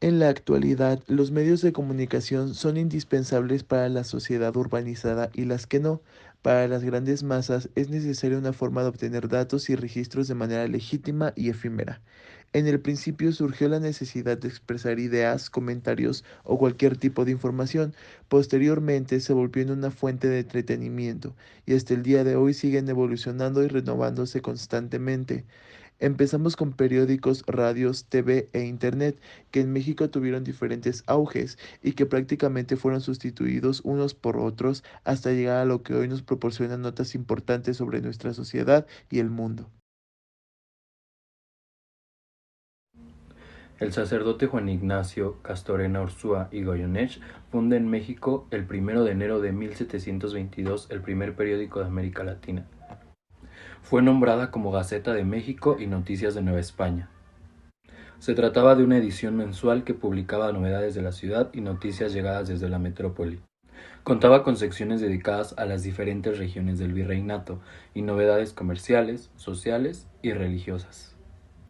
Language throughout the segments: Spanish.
En la actualidad, los medios de comunicación son indispensables para la sociedad urbanizada y las que no. Para las grandes masas es necesaria una forma de obtener datos y registros de manera legítima y efímera. En el principio surgió la necesidad de expresar ideas, comentarios o cualquier tipo de información. Posteriormente se volvió en una fuente de entretenimiento y hasta el día de hoy siguen evolucionando y renovándose constantemente. Empezamos con periódicos, radios, TV e Internet, que en México tuvieron diferentes auges y que prácticamente fueron sustituidos unos por otros hasta llegar a lo que hoy nos proporciona notas importantes sobre nuestra sociedad y el mundo. El sacerdote Juan Ignacio Castorena Ursúa y Goyeneche funda en México el 1 de enero de 1722 el primer periódico de América Latina. Fue nombrada como Gaceta de México y Noticias de Nueva España. Se trataba de una edición mensual que publicaba novedades de la ciudad y noticias llegadas desde la metrópoli. Contaba con secciones dedicadas a las diferentes regiones del virreinato y novedades comerciales, sociales y religiosas.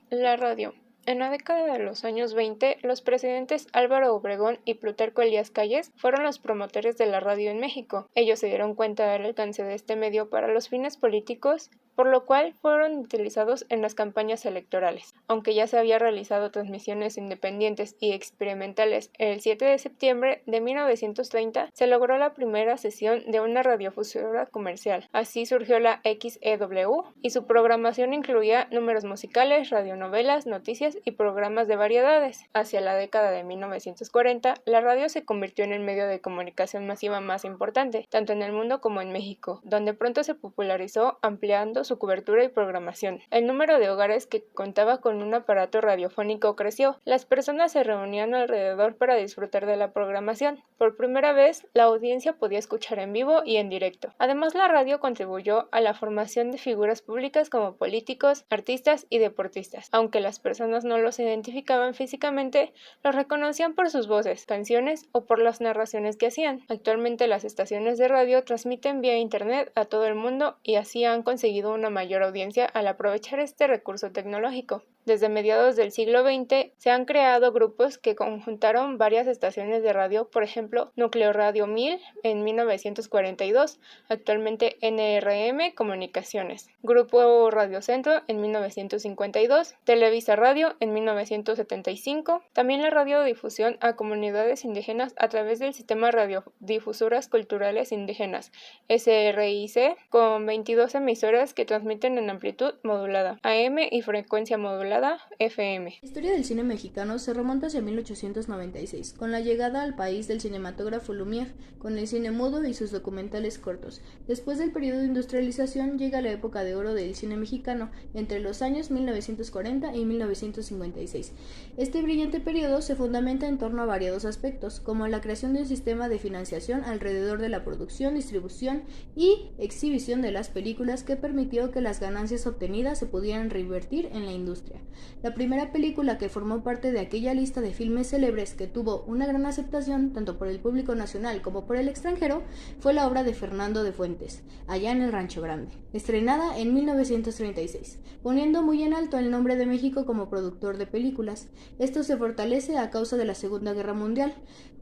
La radio. En la década de los años 20, los presidentes Álvaro Obregón y Plutarco Elías Calles fueron los promotores de la radio en México. Ellos se dieron cuenta del alcance de este medio para los fines políticos, por lo cual fueron utilizados en las campañas electorales. Aunque ya se había realizado transmisiones independientes y experimentales, el 7 de septiembre de 1930 se logró la primera sesión de una radiofusora comercial. Así surgió la XEW y su programación incluía números musicales, radionovelas, noticias y programas de variedades. Hacia la década de 1940, la radio se convirtió en el medio de comunicación masiva más importante, tanto en el mundo como en México, donde pronto se popularizó ampliando su cobertura y programación. El número de hogares que contaba con un aparato radiofónico creció. Las personas se reunían alrededor para disfrutar de la programación. Por primera vez, la audiencia podía escuchar en vivo y en directo. Además, la radio contribuyó a la formación de figuras públicas como políticos, artistas y deportistas. Aunque las personas no los identificaban físicamente, los reconocían por sus voces, canciones o por las narraciones que hacían. Actualmente las estaciones de radio transmiten vía internet a todo el mundo y así han conseguido una mayor audiencia al aprovechar este recurso tecnológico. Desde mediados del siglo XX se han creado grupos que conjuntaron varias estaciones de radio, por ejemplo, Núcleo Radio 1000 en 1942, actualmente NRM Comunicaciones, Grupo Radio Centro en 1952, Televisa Radio en 1975, también la radiodifusión a comunidades indígenas a través del Sistema Radiodifusoras Culturales Indígenas, SRIC, con 22 emisoras que transmiten en amplitud modulada, AM y frecuencia modulada, FM. La historia del cine mexicano se remonta hacia 1896, con la llegada al país del cinematógrafo Lumière, con el cine mudo y sus documentales cortos. Después del periodo de industrialización llega la época de oro del cine mexicano, entre los años 1940 y 1956. Este brillante periodo se fundamenta en torno a variados aspectos, como la creación de un sistema de financiación alrededor de la producción, distribución y exhibición de las películas que permitió que las ganancias obtenidas se pudieran reinvertir en la industria. La primera película que formó parte de aquella lista de filmes célebres que tuvo una gran aceptación tanto por el público nacional como por el extranjero fue la obra de Fernando de Fuentes, Allá en el Rancho Grande, estrenada en 1936, poniendo muy en alto el nombre de México como productor de películas. Esto se fortalece a causa de la Segunda Guerra Mundial,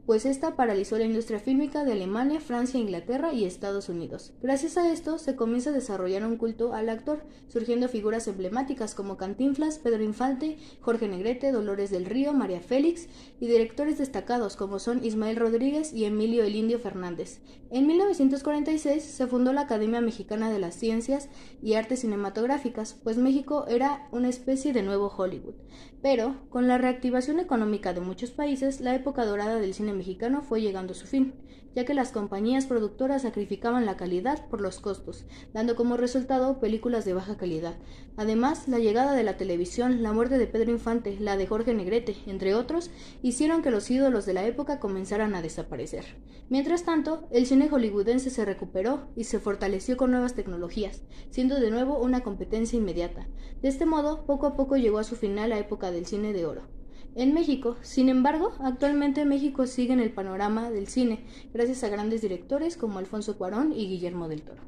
pues esta paralizó la industria fílmica de Alemania, Francia, Inglaterra y Estados Unidos. Gracias a esto se comienza a desarrollar un culto al actor, surgiendo figuras emblemáticas como Cantinflas, Pedro Infante, Jorge Negrete, Dolores del Río, María Félix y directores destacados como son Ismael Rodríguez y Emilio el Indio Fernández. En 1946 se fundó la Academia Mexicana de las Ciencias y Artes Cinematográficas, pues México era una especie de nuevo Hollywood. Pero, con la reactivación económica de muchos países, la época dorada del cine mexicano fue llegando a su fin, ya que las compañías productoras sacrificaban la calidad por los costos, dando como resultado películas de baja calidad. Además, la llegada de la televisión, la muerte de Pedro Infante, la de Jorge Negrete, entre otros, hicieron que los ídolos de la época comenzaran a desaparecer. Mientras tanto, el cine hollywoodense se recuperó y se fortaleció con nuevas tecnologías, siendo de nuevo una competencia inmediata. De este modo, poco a poco llegó a su final la época del cine de oro. En México, sin embargo, actualmente México sigue en el panorama del cine, gracias a grandes directores como Alfonso Cuarón y Guillermo del Toro.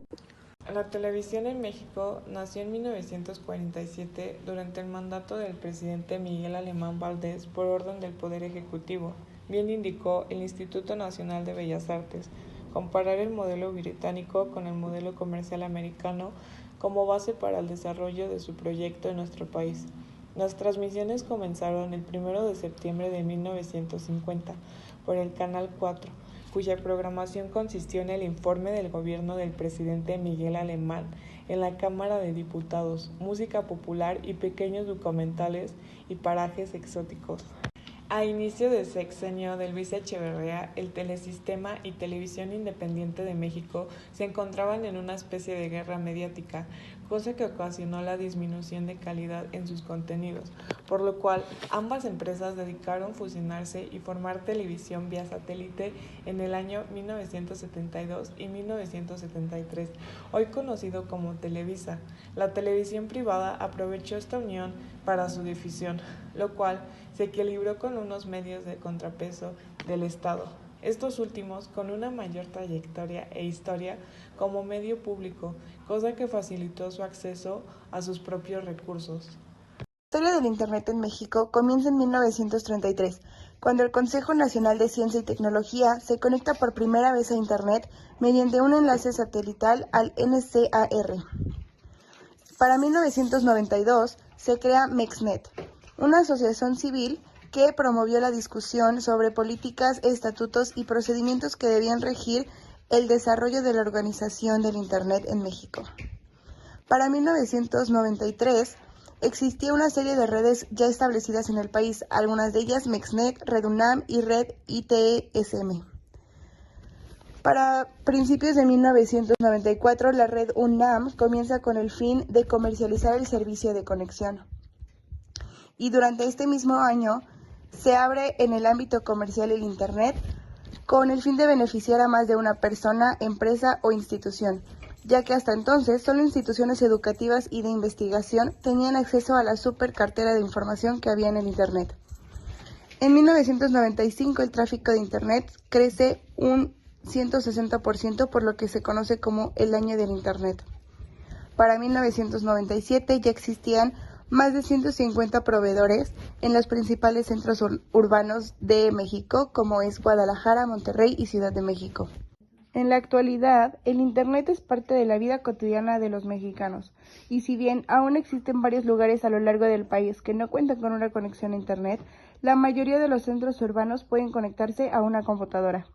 La televisión en México nació en 1947 durante el mandato del presidente Miguel Alemán Valdés por orden del Poder Ejecutivo. Bien indicó el Instituto Nacional de Bellas Artes. Comparar el modelo británico con el modelo comercial americano como base para el desarrollo de su proyecto en nuestro país. Las transmisiones comenzaron el 1 de septiembre de 1950 por el Canal 4, cuya programación consistió en el informe del gobierno del presidente Miguel Alemán en la Cámara de Diputados, música popular y pequeños documentales y parajes exóticos. A inicio del sexenio de Luis Echeverría, el Telesistema y Televisión Independiente de México se encontraban en una especie de guerra mediática, cosa que ocasionó la disminución de calidad en sus contenidos, por lo cual ambas empresas dedicaron fusionarse y formar televisión vía satélite en el año 1972 y 1973, hoy conocido como Televisa. La televisión privada aprovechó esta unión para su difusión, lo cual se equilibró con unos medios de contrapeso del Estado, estos últimos con una mayor trayectoria e historia como medio público, cosa que facilitó su acceso a sus propios recursos. La historia del Internet en México comienza en 1933, cuando el Consejo Nacional de Ciencia y Tecnología se conecta por primera vez a Internet mediante un enlace satelital al NCAR. Para 1992 se crea MEXNET, una asociación civil que promovió la discusión sobre políticas, estatutos y procedimientos que debían regir el desarrollo de la organización del Internet en México. Para 1993 existía una serie de redes ya establecidas en el país, algunas de ellas MEXNET, Red UNAM y Red ITSM. Para principios de 1994, la Red UNAM comienza con el fin de comercializar el servicio de conexión. Y durante este mismo año se abre en el ámbito comercial el Internet con el fin de beneficiar a más de una persona, empresa o institución, ya que hasta entonces solo instituciones educativas y de investigación tenían acceso a la super cartera de información que había en el Internet. En 1995 el tráfico de Internet crece un 160%, por lo que se conoce como el año del Internet. Para 1997 ya existían más de 150 proveedores en los principales centros urbanos de México, como es Guadalajara, Monterrey y Ciudad de México. En la actualidad, el Internet es parte de la vida cotidiana de los mexicanos, y si bien aún existen varios lugares a lo largo del país que no cuentan con una conexión a Internet, la mayoría de los centros urbanos pueden conectarse a una computadora.